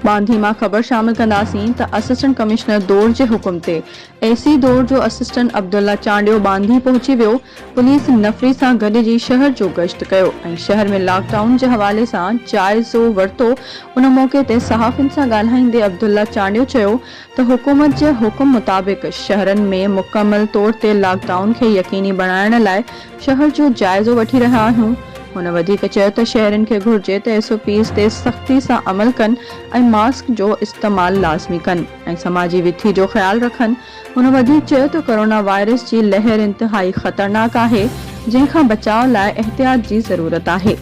बांधी मां ख़बर शामिल कंदासीं त असिस्टेंट कमिश्नर दौर जे हुकुम ते एसी दौर जो असिस्टेंट अब्दुल्ला चांडियो बांधी पहुची वियो। पुलिस नफ़री सां गॾिजी शहर जो गश्त कयो ऐं शहर में लॉकडाउन जे हवाले सां जाइज़ो वरितो। उन मौके ते सहाफ़ियुनि सां ॻाल्हाईंदे अब्दुल्ला चांडियो चयो त हुकूमत जे हुकुम मुताबिक़ शहरनि में मुकमल तौर ते लॉकडाउन खे यकीनी बणाइण लाइ शहर जो जाइज़ो वठी रहिया आहियूं। हुन वधीक चयो त शहरनि खे घुर्जे त SOPs ते सख़्ती सां अमल कनि ऐं मास्क जो इस्तेमालु लाज़मी कनि ऐं समाजी विथी जो ख़्यालु रखनि। हुन वधीक चयो त कोरोना वायरस जी लहर इंतिहाई ख़तरनाक आहे, जंहिंखां बचाव लाइ एहतियात जी ज़रूरत आहे।